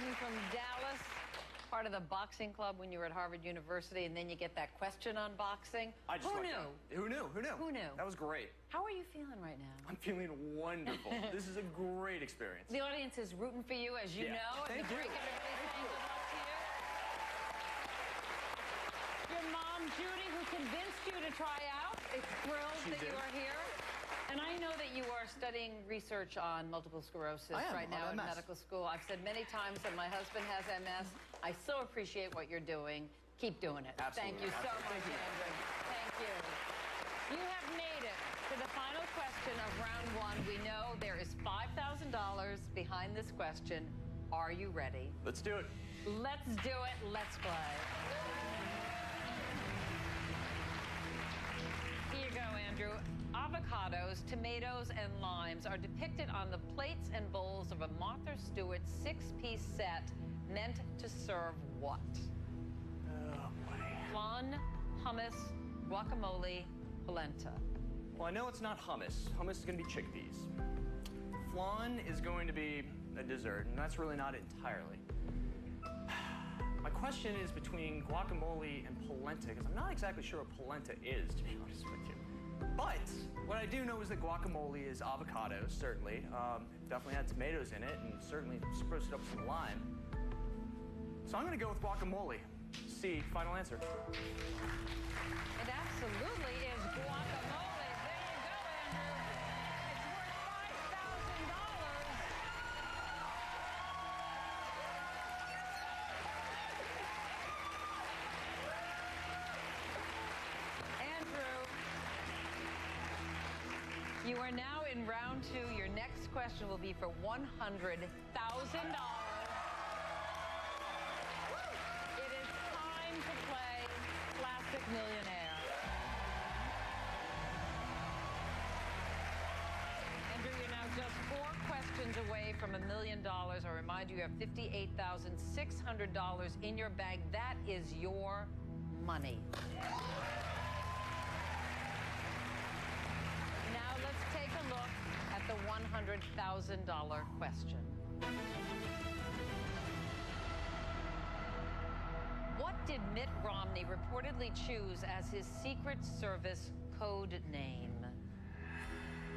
student from Dallas, part of the boxing club when you were at Harvard University, and then you get that question on boxing. Who knew? Who knew? Who knew? Who knew? That was great. How are you feeling right now? I'm feeling wonderful. This is a great experience. The audience is rooting for you, as you know. Thank you. Everybody's saying good luck to you. Your mom, Judy, who convinced you to try out, is thrilled that you are here. And I know that you are studying research on multiple sclerosis right now in medical school. I've said many times that my husband has MS. I so appreciate what you're doing. Keep doing it. Absolutely. Thank you so much, Andrew. Thank you. You have made it to the final question of round one. We know there is $5,000 behind this question. Are you ready? Let's do it. Let's do it. Let's play. Here you go, Andrew. Avocados, tomatoes, and limes are depicted on the plates and bowls of a Martha Stewart 6-piece set meant to serve what? Oh, boy. Flan, hummus, guacamole, polenta. Well, I know it's not hummus. Hummus is going to be chickpeas. Flan is going to be a dessert, and that's really not it entirely. My question is between guacamole and polenta, because I'm not exactly sure what polenta is, to be honest with you. But what I do know is that guacamole is avocados, certainly. Definitely had tomatoes in it, and certainly spruced it up with some lime. So I'm going to go with guacamole. C, final answer. It absolutely is guacamole. There you go, Andrew. It's worth $5,000. Andrew, you are now in round two. Your next question will be for $100,000. It is time to play Classic Millionaire. Andrew, you're now just 4 questions away from $1 million. I remind you, you have $58,600 in your bag. That is your money. Now let's take a look at the $100,000 question. What did Mitt Romney reportedly choose as his Secret Service code name?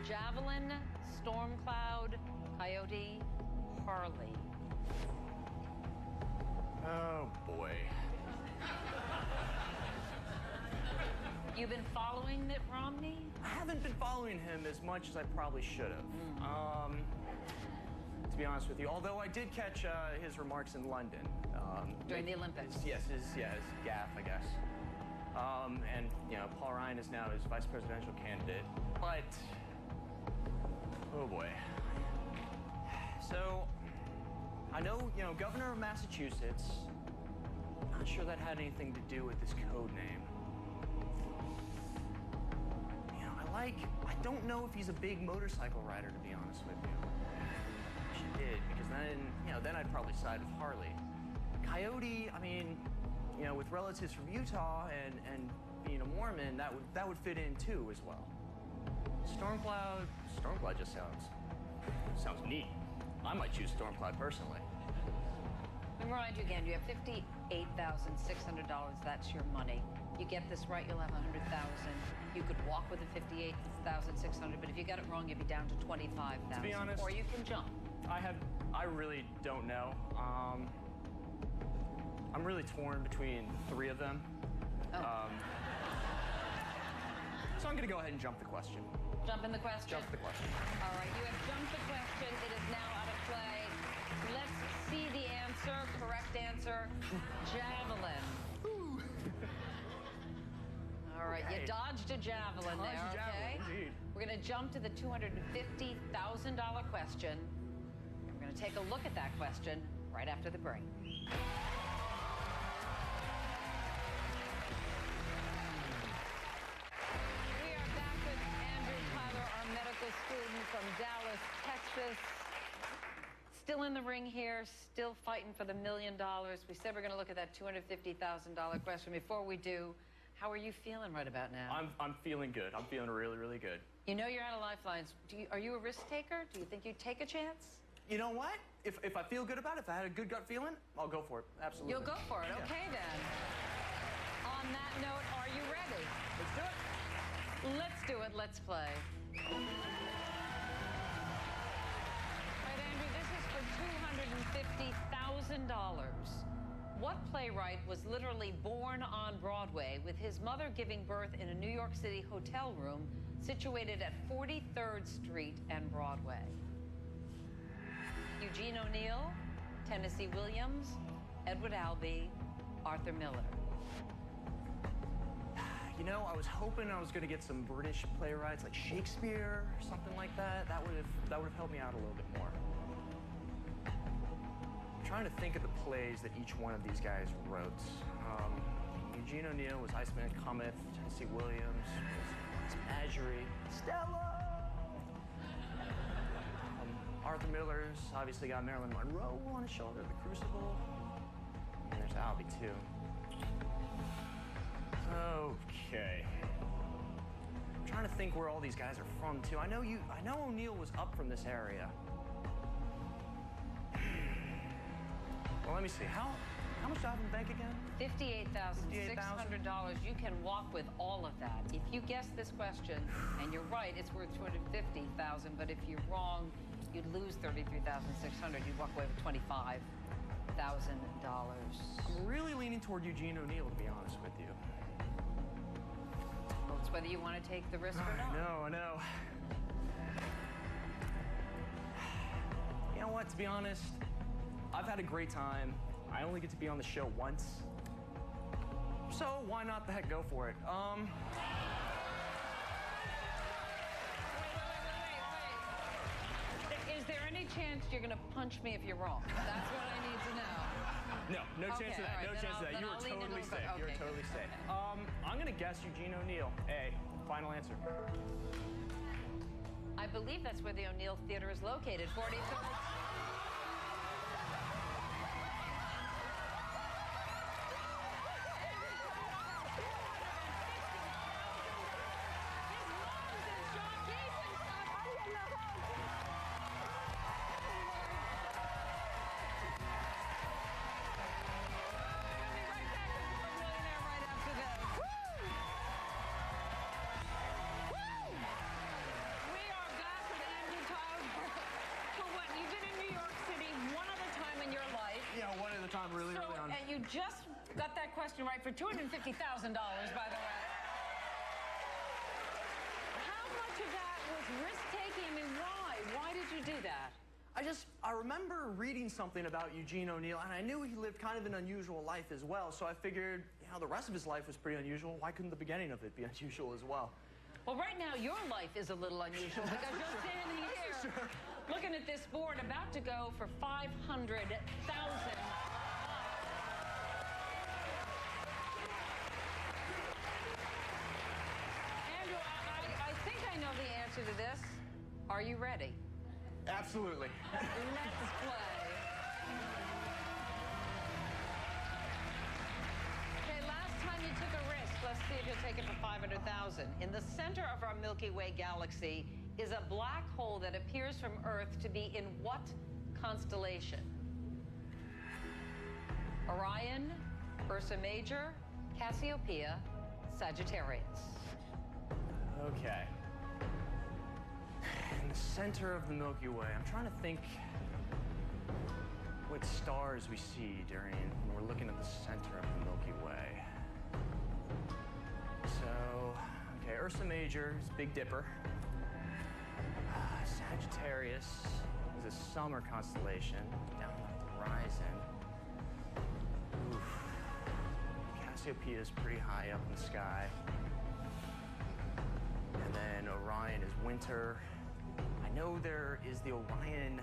Javelin, Stormcloud, Coyote, Harley. Oh, boy. You've been following Mitt Romney? I haven't been following him as much as I probably should have. To be honest with you, although I did catch his remarks in London. During the Olympics? Yes, his gaffe, I guess. And, you know, Paul Ryan is now his vice presidential candidate. But, oh boy. So, I know, you know, governor of Massachusetts. Not sure that had anything to do with this code name. You know, I don't know if he's a big motorcycle rider, to be honest with you. She did, because then, you know, then I'd probably side with Harley. Coyote, I mean, you know, with relatives from Utah and being a Mormon, that would fit in too as well. Stormcloud just sounds neat. I might choose Stormcloud personally. Let me remind you again, you have $58,600. That's your money. You get this right, you'll have $100,000. You could walk with the $58,600, but if you got it wrong, you'd be down to $25,000. To be honest, or you can jump. I really don't know. I'm really torn between 3 of them. Oh. So I'm going to go ahead and jump the question. Jump in the question? Jump the question. All right, you have jumped the question. It is now out of play. Let's see the answer. Correct answer, javelin. All right, you dodged a javelin there, okay? Indeed. We're going to jump to the $250,000 question. We're going to take a look at that question right after the break. We are back with Andrew Tyler, our medical student from Dallas, Texas. Still in the ring here, still fighting for the $1 million. We said we're going to look at that $250,000 question. Before we do, how are you feeling right about now? I'm feeling good. I'm feeling really, really good. You know you're out of lifelines. Are you a risk taker? Do you think you'd take a chance? You know what? If I feel good about it, if I had a good gut feeling, I'll go for it. Absolutely. You'll go for it. Yeah. Okay, then. On that note, are you ready? Let's do it. Let's do it. Let's play. All right, Andrew, this is for $250,000. What playwright was literally born on Broadway with his mother giving birth in a New York City hotel room situated at 43rd Street and Broadway? Eugene O'Neill, Tennessee Williams, Edward Albee, Arthur Miller. You know, I was hoping I was going to get some British playwrights like Shakespeare or something like that. That would have helped me out a little bit more. I'm trying to think of the plays that each one of these guys wrote. Eugene O'Neill was Iceman Cometh, Tennessee Williams was Menagerie, Stella. Arthur Miller's obviously got Marilyn Monroe on his shoulder, The Crucible. And there's Albee, too. Okay. I'm trying to think where all these guys are from, too. I know O'Neill was up from this area. Well, let me see. How much do I have in the bank again? $58,600. You can walk with all of that. If you guess this question, and you're right, it's worth $250,000. But if you're wrong, you'd lose $33,600. You'd walk away with $25,000. I'm really leaning toward Eugene O'Neill, to be honest with you. Well, it's whether you want to take the risk or not. I know. You know what, to be honest, I've had a great time. I only get to be on the show once. So why not the heck go for it? Wait. Is there any chance you're going to punch me if you're wrong? That's what I need to know. No chance of that. Right, no chance of that. You are totally safe. Okay. You're totally safe. I'm going to guess Eugene O'Neill. A. Final answer. I believe that's where the O'Neill Theater is located. 43rd. Really early on. And you just got that question right for $250,000, by the way. How much of that was risk-taking? I mean, why? Why did you do that? I remember reading something about Eugene O'Neill, and I knew he lived kind of an unusual life as well, so I figured, the rest of his life was pretty unusual. Why couldn't the beginning of it be unusual as well? Well, right now, your life is a little unusual because you're standing here looking at this board about to go for $500,000. To this. Are you ready? Absolutely. Let's play. Okay, last time you took a risk. Let's see if you'll take it for $500,000. In the center of our Milky Way galaxy is a black hole that appears from Earth to be in what constellation? Orion, Ursa Major, Cassiopeia, Sagittarius. Okay. In the center of the Milky Way, I'm trying to think what stars we see when we're looking at the center of the Milky Way. So, okay, Ursa Major is Big Dipper. Sagittarius is a summer constellation down on the horizon. Oof. Cassiopeia is pretty high up in the sky. And then Orion is winter. I know there is the Orion,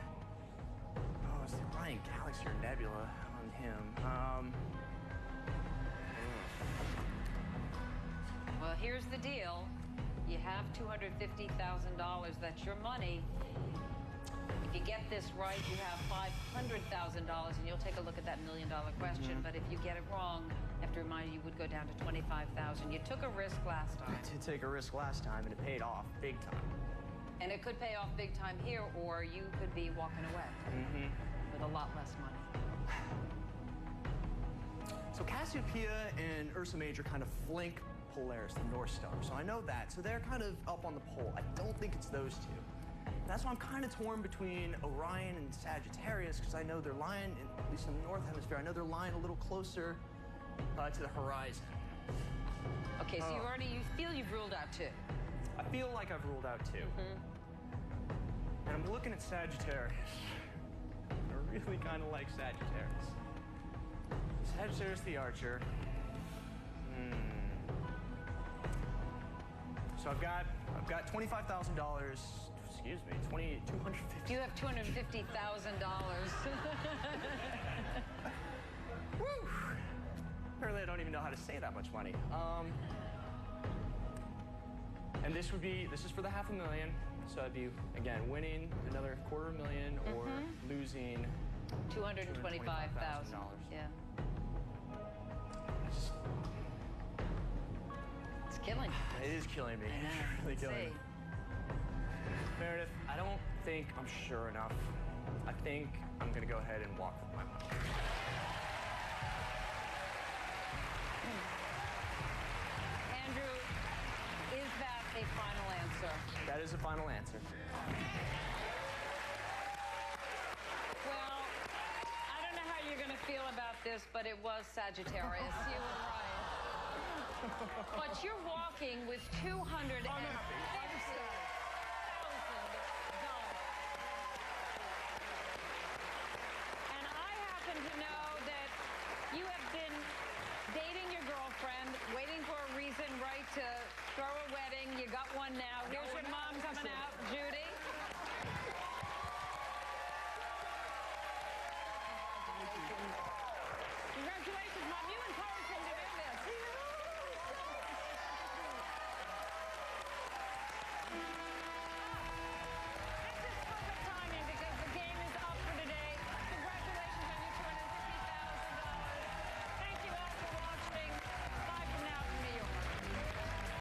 it's the Orion Galaxy or Nebula on him. Well, here's the deal. You have $250,000. That's your money. If you get this right, you have $500,000, and you'll take a look at that $1 million question. But if you get it wrong, I have to remind you would go down to $25,000. You took a risk last time. I did take a risk last time, and it paid off big time. And it could pay off big time here, or you could be walking away with a lot less money. So Cassiopeia and Ursa Major kind of flank Polaris, the North Star. So I know that. So they're kind of up on the pole. I don't think it's those two. That's why I'm kind of torn between Orion and Sagittarius, because I know they're lying, at least in the North Hemisphere, I know they're lying a little closer to the horizon. Okay, so you feel you've ruled out two. I feel like I've ruled out two. And I'm looking at Sagittarius. I really kind of like Sagittarius. Sagittarius the Archer. So I've got $25,000. Excuse me, $250,000. You have $250,000. Woo! Apparently I don't even know how to say that much money. And this is for the $500,000. So I'd be, again, winning another $250,000 or losing $225,000. Yeah. It's killing you. It is killing me. I know. It's really killing me. Meredith, I don't think I'm sure enough. I think I'm going to go ahead and walk with my money. Andrew, is that a final answer? That is a final answer. Well, I don't know how you're going to feel about this, but it was Sagittarius. You were right. But you're walking with $250,000. And I happen to know that you have been dating your girlfriend, waiting for a reason, right, to throw a wedding. You got one now. Here's your mom coming out, Judy.